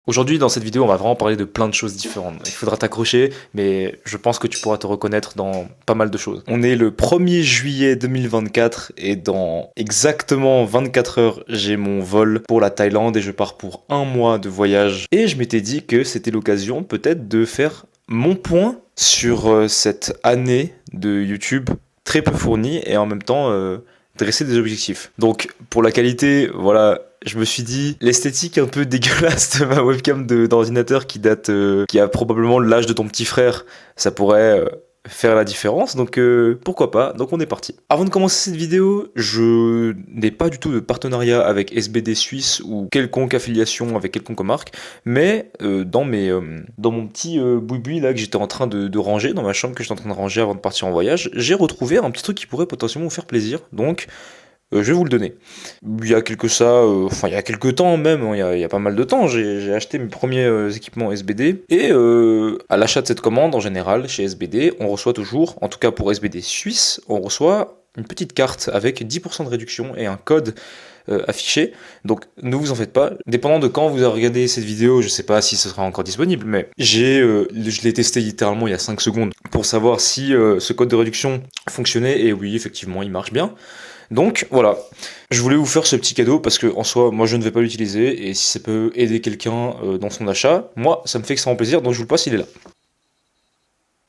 Aujourd'hui, dans cette vidéo, on va vraiment parler de plein de choses différentes. Il faudra t'accrocher, mais je pense que tu pourras te reconnaître dans pas mal de choses. On est le 1er juillet 2024 et dans exactement 24 heures, j'ai mon vol pour la Thaïlande et je pars pour un mois de voyage. Et je m'étais dit que c'était l'occasion peut-être de faire mon point sur cette année de YouTube très peu fournie et en même temps dresser des objectifs. Donc pour la qualité, voilà, je me suis dit, l'esthétique un peu dégueulasse de ma webcam d'ordinateur qui date, qui a probablement l'âge de ton petit frère, ça pourrait faire la différence, donc pourquoi pas, donc on est parti. Avant de commencer cette vidéo, je n'ai pas du tout de partenariat avec SBD Suisse ou quelconque affiliation avec quelconque marque, mais dans mon petit boui-boui là que j'étais en train de ranger, dans ma chambre que j'étais en train de ranger avant de partir en voyage, j'ai retrouvé un petit truc qui pourrait potentiellement vous faire plaisir, donc je vais vous le donner. Il y a il y a quelques temps même, hein, il y a pas mal de temps, j'ai acheté mes premiers équipements SBD. Et à l'achat de cette commande, en général, chez SBD, on reçoit toujours, en tout cas pour SBD Suisse, on reçoit une petite carte avec 10% de réduction et un code affiché. Donc ne vous en faites pas. Dépendant de quand vous avez regardé cette vidéo, je sais pas si ce sera encore disponible, mais je l'ai testé littéralement il y a 5 secondes pour savoir si ce code de réduction fonctionnait. Et oui, effectivement, il marche bien. Donc voilà, je voulais vous faire ce petit cadeau parce que en soi, moi je ne vais pas l'utiliser et si ça peut aider quelqu'un dans son achat, moi ça me fait extrêmement plaisir, donc je vous le passe, il est là.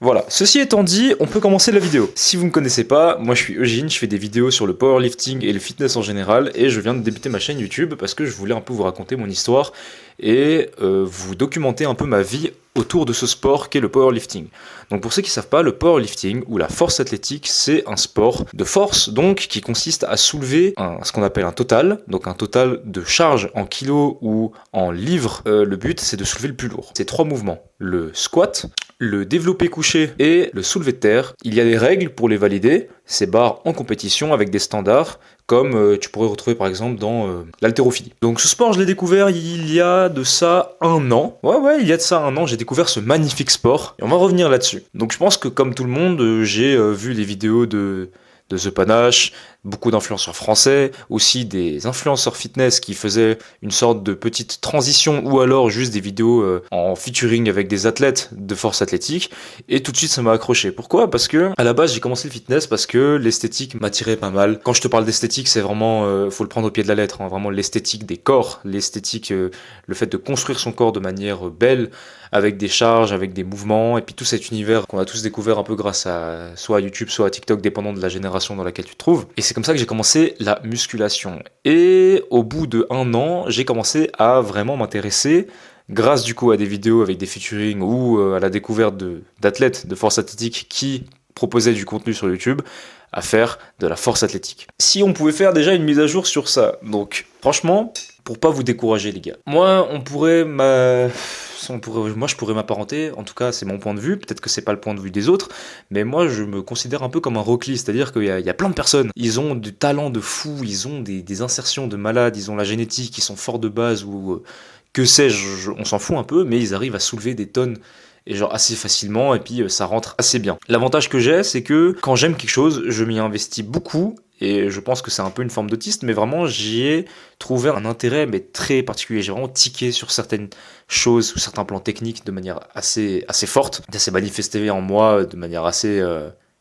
Voilà, ceci étant dit, on peut commencer la vidéo. Si vous ne me connaissez pas, moi je suis Eugene, je fais des vidéos sur le powerlifting et le fitness en général et je viens de débuter ma chaîne YouTube parce que je voulais un peu vous raconter mon histoire et vous documenter un peu ma vie autour de ce sport qu'est le powerlifting. Donc pour ceux qui ne savent pas, le powerlifting ou la force athlétique, c'est un sport de force donc qui consiste à soulever ce qu'on appelle un total, donc un total de charge en kilos ou en livres. Le but c'est de soulever le plus lourd. C'est 3 mouvements, le squat, le développé couché et le soulevé de terre. Il y a des règles pour les valider, ces barres en compétition avec des standards comme tu pourrais retrouver par exemple dans l'haltérophilie. Donc ce sport je l'ai découvert il y a de ça un an. Ouais, il y a de ça un an, j'ai découvert ce magnifique sport et on va revenir là-dessus. Donc je pense que comme tout le monde, j'ai vu les vidéos de The Panache, beaucoup d'influenceurs français, aussi des influenceurs fitness qui faisaient une sorte de petite transition ou alors juste des vidéos en featuring avec des athlètes de force athlétique et tout de suite ça m'a accroché. Pourquoi ? Parce que à la base j'ai commencé le fitness parce que l'esthétique m'attirait pas mal. Quand je te parle d'esthétique, c'est vraiment faut le prendre au pied de la lettre, hein, vraiment l'esthétique des corps, l'esthétique le fait de construire son corps de manière belle avec des charges, avec des mouvements et puis tout cet univers qu'on a tous découvert un peu grâce à soit à YouTube, soit à TikTok dépendant de la génération dans laquelle tu te trouves. Et c'est comme ça que j'ai commencé la musculation. Et au bout de 1 an, j'ai commencé à vraiment m'intéresser, grâce du coup à des vidéos avec des featuring ou à la découverte d'athlètes de force athlétique qui proposaient du contenu sur YouTube, à faire de la force athlétique. Si on pouvait faire déjà une mise à jour sur ça, donc franchement, pour pas vous décourager les gars. Moi, je pourrais m'apparenter, en tout cas c'est mon point de vue, peut-être que c'est pas le point de vue des autres, mais moi je me considère un peu comme un rockly, c'est-à-dire qu'il y a plein de personnes, ils ont du talent de fou, ils ont des insertions de malades, ils ont la génétique, ils sont forts de base ou que sais-je, on s'en fout un peu, mais ils arrivent à soulever des tonnes et genre assez facilement et puis ça rentre assez bien. L'avantage que j'ai, c'est que quand j'aime quelque chose, je m'y investis beaucoup et je pense que c'est un peu une forme d'autiste, mais vraiment j'y ai trouvé un intérêt mais très particulier. J'ai vraiment tiqué sur certaines choses, sur certains plans techniques de manière assez forte. Ça s'est manifesté en moi de manière assez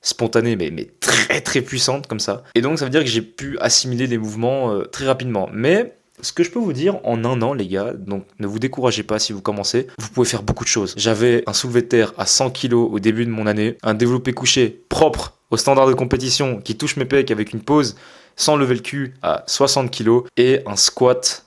spontanée mais très très puissante comme ça. Et donc ça veut dire que j'ai pu assimiler les mouvements très rapidement. Mais ce que je peux vous dire en 1 an, les gars, donc ne vous découragez pas si vous commencez, vous pouvez faire beaucoup de choses. J'avais un soulevé de terre à 100 kg au début de mon année, un développé couché propre au standard de compétition qui touche mes pecs avec une pause sans lever le cul à 60 kg et un squat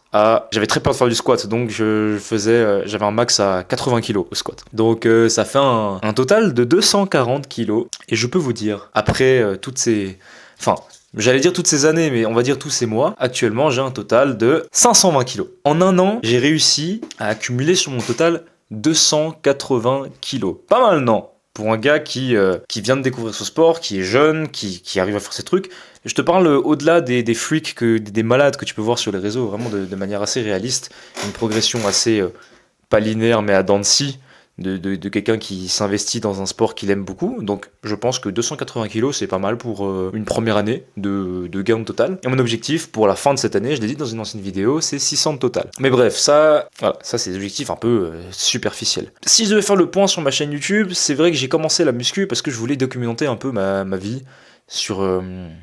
j'avais très peur de faire du squat, donc j'avais un max à 80 kg au squat. Donc ça fait un total de 240 kg. Et je peux vous dire, après j'allais dire toutes ces années, mais on va dire tous ces mois, actuellement j'ai un total de 520 kilos. En 1 an, j'ai réussi à accumuler sur mon total 280 kilos. Pas mal, non ? Pour un gars qui vient de découvrir ce sport, qui est jeune, qui arrive à faire ces trucs. Je te parle au-delà des freaks, des malades que tu peux voir sur les réseaux, vraiment de manière assez réaliste. Une progression assez, pas linéaire, mais à dents de scie, de quelqu'un qui s'investit dans un sport qu'il aime beaucoup. Donc je pense que 280 kilos, c'est pas mal pour une première année de gain total. Et mon objectif pour la fin de cette année, je l'ai dit dans une ancienne vidéo, c'est 600 total. Mais bref, ça c'est des objectifs un peu superficiels. Si je devais faire le point sur ma chaîne YouTube, c'est vrai que j'ai commencé la muscu parce que je voulais documenter un peu ma vie sur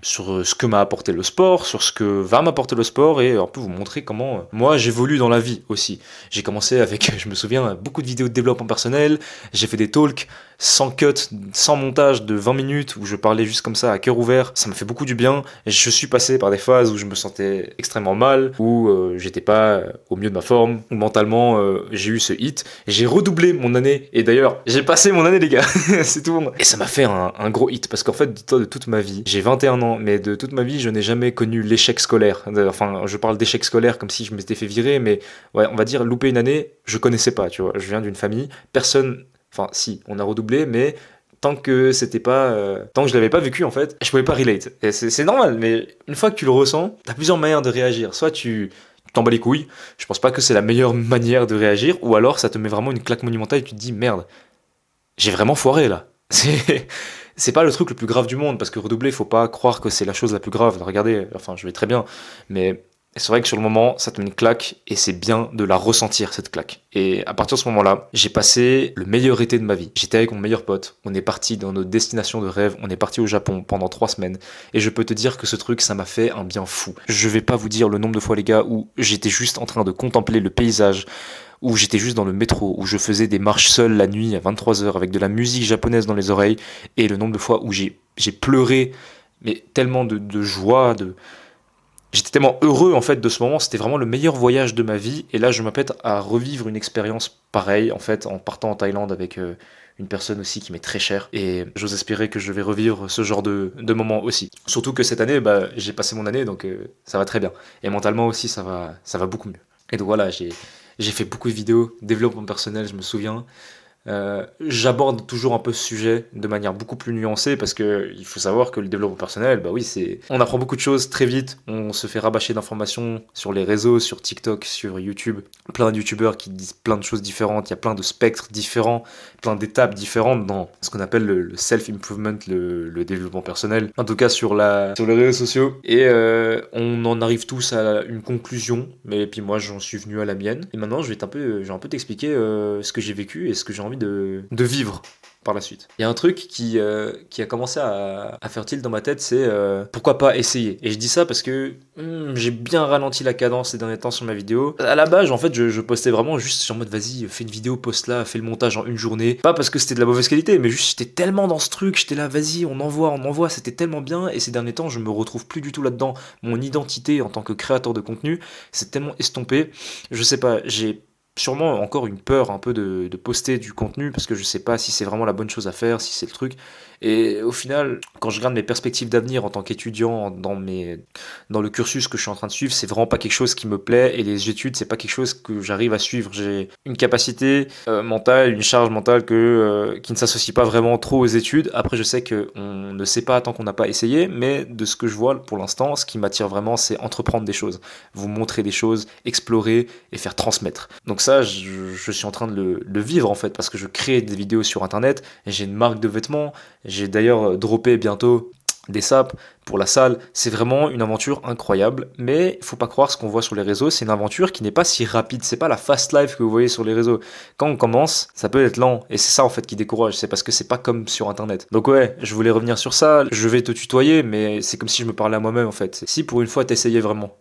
ce que m'a apporté le sport, sur ce que va m'apporter le sport et un peu vous montrer comment moi j'évolue dans la vie aussi. J'ai commencé avec, je me souviens, beaucoup de vidéos de développement personnel, j'ai fait des talks sans cut, sans montage de 20 minutes où je parlais juste comme ça à cœur ouvert, ça m'a fait beaucoup du bien. Je suis passé par des phases où je me sentais extrêmement mal, où j'étais pas au mieux de ma forme, où mentalement j'ai eu ce hit, j'ai redoublé mon année et d'ailleurs j'ai passé mon année les gars, c'est tout bon. Et ça m'a fait un gros hit parce qu'en fait dis-toi de toute ma vie, j'ai 21 ans mais de toute ma vie je n'ai jamais connu l'échec scolaire. Enfin je parle d'échec scolaire comme si je m'étais fait virer mais ouais on va dire louper une année, je connaissais pas tu vois, je viens d'une famille, personne. Enfin, si, on a redoublé, mais tant que c'était pas. Tant que je l'avais pas vécu, en fait, je pouvais pas relate. Et c'est normal, mais une fois que tu le ressens, t'as plusieurs manières de réagir. Soit tu t'en bats les couilles, je pense pas que c'est la meilleure manière de réagir, ou alors ça te met vraiment une claque monumentale et tu te dis merde, j'ai vraiment foiré là. C'est pas le truc le plus grave du monde, parce que redoubler, faut pas croire que c'est la chose la plus grave. Regardez, enfin, je vais très bien, mais. C'est vrai que sur le moment, ça te met une claque et c'est bien de la ressentir, cette claque. Et à partir de ce moment-là, j'ai passé le meilleur été de ma vie. J'étais avec mon meilleur pote, on est parti dans notre destination de rêve, on est parti au Japon pendant 3 semaines. Et je peux te dire que ce truc, ça m'a fait un bien fou. Je vais pas vous dire le nombre de fois, les gars, où j'étais juste en train de contempler le paysage, où j'étais juste dans le métro, où je faisais des marches seul la nuit à 23h avec de la musique japonaise dans les oreilles, et le nombre de fois où j'ai pleuré, mais tellement de joie, J'étais tellement heureux en fait de ce moment, c'était vraiment le meilleur voyage de ma vie et là je m'apprête à revivre une expérience pareille en fait en partant en Thaïlande avec une personne aussi qui m'est très chère et j'ose espérer que je vais revivre ce genre de moment aussi. Surtout que cette année j'ai passé mon année donc ça va très bien et mentalement aussi ça va beaucoup mieux. Et donc voilà, j'ai fait beaucoup de vidéos, développement personnel je me souviens. J'aborde toujours un peu ce sujet de manière beaucoup plus nuancée parce que il faut savoir que le développement personnel, bah oui, on apprend beaucoup de choses très vite, on se fait rabâcher d'informations sur les réseaux, sur TikTok, sur YouTube, plein de youtubeurs qui disent plein de choses différentes, il y a plein de spectres différents, plein d'étapes différentes dans ce qu'on appelle le self-improvement, le développement personnel, en tout cas sur les réseaux sociaux, et on en arrive tous à une conclusion, mais puis moi j'en suis venu à la mienne, et maintenant je vais un peu t'expliquer ce que j'ai vécu et ce que j'ai envie de vivre par la suite. Il y a un truc qui a commencé à faire tilt dans ma tête, c'est pourquoi pas essayer. Et je dis ça parce que j'ai bien ralenti la cadence ces derniers temps sur ma vidéo. À la base, en fait, je postais vraiment juste sur mode vas-y, fais une vidéo, poste-la, fais le montage en une journée. Pas parce que c'était de la mauvaise qualité, mais juste j'étais tellement dans ce truc, j'étais là, vas-y, on envoie, c'était tellement bien. Et ces derniers temps, je me retrouve plus du tout là-dedans. Mon identité en tant que créateur de contenu, c'est tellement estompé. Je sais pas, j'ai sûrement encore une peur un peu de poster du contenu parce que je sais pas si c'est vraiment la bonne chose à faire, si c'est le truc. Et au final, quand je regarde mes perspectives d'avenir en tant qu'étudiant dans le cursus que je suis en train de suivre, c'est vraiment pas quelque chose qui me plaît et les études, c'est pas quelque chose que j'arrive à suivre. J'ai une capacité mentale, une charge mentale qui ne s'associe pas vraiment trop aux études. Après, je sais qu'on ne sait pas tant qu'on n'a pas essayé, mais de ce que je vois pour l'instant, ce qui m'attire vraiment, c'est entreprendre des choses, vous montrer des choses, explorer et faire transmettre. Donc ça, je suis en train de le vivre en fait, parce que je crée des vidéos sur internet, et j'ai une marque de vêtements, j'ai d'ailleurs droppé bientôt des sapes pour la salle, c'est vraiment une aventure incroyable, mais il faut pas croire ce qu'on voit sur les réseaux, c'est une aventure qui n'est pas si rapide, c'est pas la fast life que vous voyez sur les réseaux. Quand on commence, ça peut être lent, et c'est ça en fait qui décourage, c'est parce que c'est pas comme sur internet. Donc ouais, je voulais revenir sur ça, je vais te tutoyer, mais c'est comme si je me parlais à moi-même en fait. Si pour une fois t'essayais vraiment,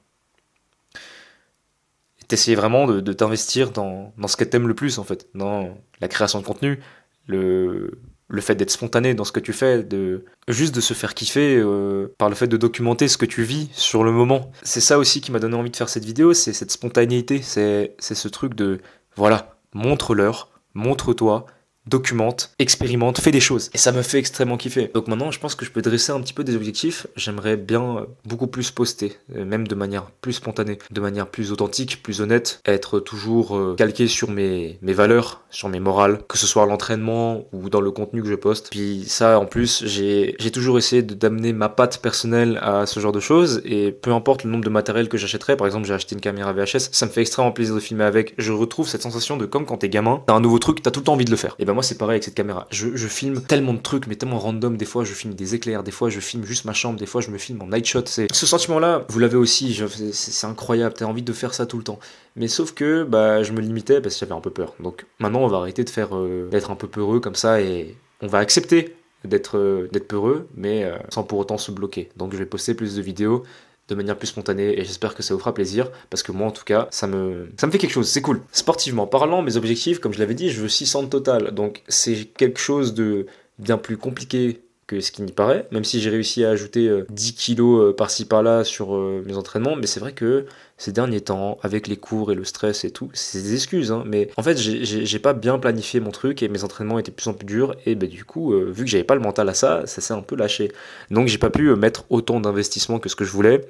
t'essayais vraiment de t'investir dans ce que t'aimes le plus en fait, dans la création de contenu, le fait d'être spontané dans ce que tu fais, juste de se faire kiffer par le fait de documenter ce que tu vis sur le moment. C'est ça aussi qui m'a donné envie de faire cette vidéo, c'est cette spontanéité, c'est ce truc de, voilà, montre-leur, montre-toi, documente, expérimente, fais des choses. Et ça me fait extrêmement kiffer. Donc maintenant, je pense que je peux dresser un petit peu des objectifs. J'aimerais bien beaucoup plus poster, même de manière plus spontanée, de manière plus authentique, plus honnête, être toujours calqué sur mes valeurs, sur mes morales, que ce soit à l'entraînement ou dans le contenu que je poste. Puis ça, en plus, j'ai toujours essayé d'amener ma patte personnelle à ce genre de choses, et peu importe le nombre de matériel que j'achèterais, par exemple j'ai acheté une caméra VHS, ça me fait extrêmement plaisir de filmer avec. Je retrouve cette sensation de comme quand t'es gamin, t'as un nouveau truc, t'as tout le temps envie de le faire. Et ben moi c'est pareil avec cette caméra. Je filme tellement de trucs, mais tellement random. Des fois je filme des éclairs, des fois je filme juste ma chambre, des fois je me filme en night shot. C'est ce sentiment-là, vous l'avez aussi. C'est incroyable. T'as envie de faire ça tout le temps. Mais sauf que bah je me limitais parce que j'avais un peu peur. Donc maintenant on va arrêter de faire d'être un peu peureux comme ça, et on va accepter d'être peureux, mais sans pour autant se bloquer. Donc je vais poster plus de vidéos de manière plus spontanée, et j'espère que ça vous fera plaisir, parce que moi en tout cas ça me fait quelque chose, c'est cool. Sportivement parlant, mes objectifs, comme je l'avais dit, je veux 600 total, donc c'est quelque chose de bien plus compliqué que ce qui n'y paraît, même si j'ai réussi à ajouter 10 kilos par-ci par-là sur mes entraînements, mais c'est vrai que ces derniers temps, avec les cours et le stress et tout, c'est des excuses, hein, mais en fait j'ai pas bien planifié mon truc, et mes entraînements étaient de plus en plus durs, et bah, du coup, vu que j'avais pas le mental à ça, ça s'est un peu lâché. Donc j'ai pas pu mettre autant d'investissement que ce que je voulais,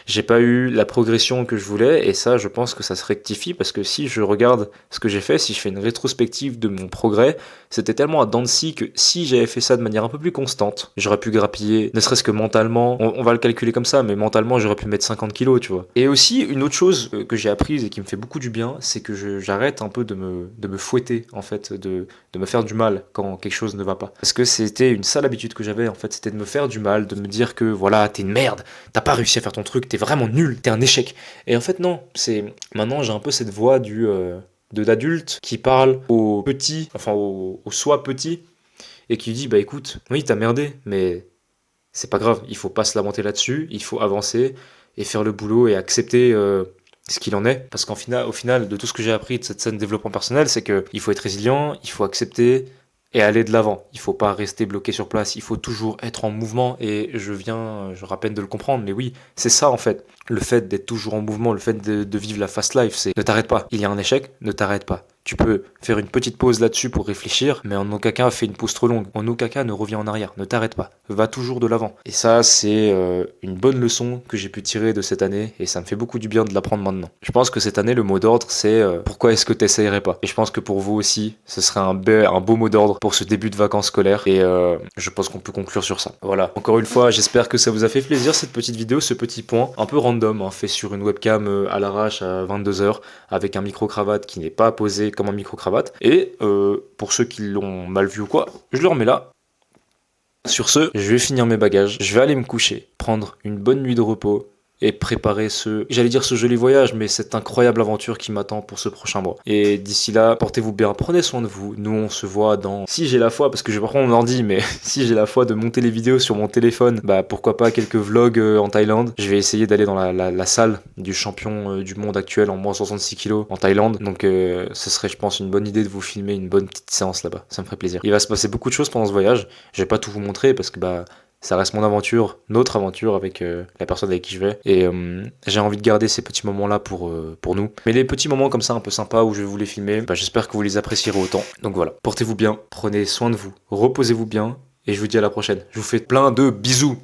j'ai pas eu la progression que je voulais, et ça je pense que ça se rectifie, parce que si je regarde ce que j'ai fait, si je fais une rétrospective de mon progrès, c'était tellement à dents de scie que si j'avais fait ça de manière un peu plus constante, j'aurais pu grappiller, ne serait-ce que mentalement, on va le calculer comme ça, mais mentalement j'aurais pu mettre 50 kilos, tu vois. Et aussi, une autre chose que j'ai apprise et qui me fait beaucoup du bien, c'est que j'arrête un peu de me fouetter, en fait, de me faire du mal quand quelque chose ne va pas. Parce que c'était une sale habitude que j'avais, en fait, c'était de me faire du mal, de me dire que voilà, t'es une merde, t'as pas réussi à faire ton truc, t'es vraiment nul, t'es un échec. Et en fait, non, maintenant j'ai un peu cette voix d'adulte qui parle aux petits, enfin aux soi petits, et qui dit bah écoute, oui t'as merdé, mais c'est pas grave, il faut pas se lamenter là-dessus, il faut avancer et faire le boulot et accepter ce qu'il en est. Parce au final, de tout ce que j'ai appris de cette scène de développement personnel, c'est qu'il faut être résilient, il faut accepter et aller de l'avant. Il faut pas rester bloqué sur place, il faut toujours être en mouvement, et je rappelle de le comprendre, mais oui, c'est ça en fait. Le fait d'être toujours en mouvement, le fait de vivre la fast life, c'est ne t'arrête pas. Il y a un échec, ne t'arrête pas. Tu peux faire une petite pause là-dessus pour réfléchir, mais en aucun cas fais une pause trop longue. En aucun cas ne reviens en arrière, ne t'arrête pas. Va toujours de l'avant. Et ça, c'est une bonne leçon que j'ai pu tirer de cette année, et ça me fait beaucoup du bien de l'apprendre maintenant. Je pense que cette année, le mot d'ordre, c'est pourquoi est-ce que t'essayerais pas? Et je pense que pour vous aussi, ce serait un beau mot d'ordre pour ce début de vacances scolaires, et je pense qu'on peut conclure sur ça. Voilà. Encore une fois, j'espère que ça vous a fait plaisir, cette petite vidéo, ce petit point un peu random, hein, fait sur une webcam à l'arrache à 22h, avec un micro-cravate qui n'est pas posé comme un micro-cravate. Et pour ceux qui l'ont mal vu ou quoi, je le remets là. Sur ce, je vais finir mes bagages, je vais aller me coucher, prendre une bonne nuit de repos, et préparer ce joli voyage, mais cette incroyable aventure qui m'attend pour ce prochain mois. Et d'ici là, portez-vous bien, prenez soin de vous. Nous, on se voit si j'ai la foi, parce que je vais pas prendre mon ordi, mais si j'ai la foi de monter les vidéos sur mon téléphone, bah pourquoi pas quelques vlogs en Thaïlande. Je vais essayer d'aller dans la salle du champion du monde actuel en moins 66 kilos en Thaïlande. Donc ce serait, je pense, une bonne idée de vous filmer une bonne petite séance là-bas. Ça me ferait plaisir. Il va se passer beaucoup de choses pendant ce voyage. Je vais pas tout vous montrer parce que ça reste mon aventure, notre aventure avec la personne avec qui je vais. Et j'ai envie de garder ces petits moments-là pour nous. Mais les petits moments comme ça, un peu sympas, où je vais vous les filmer, j'espère que vous les apprécierez autant. Donc voilà, portez-vous bien, prenez soin de vous, reposez-vous bien, et je vous dis à la prochaine. Je vous fais plein de bisous.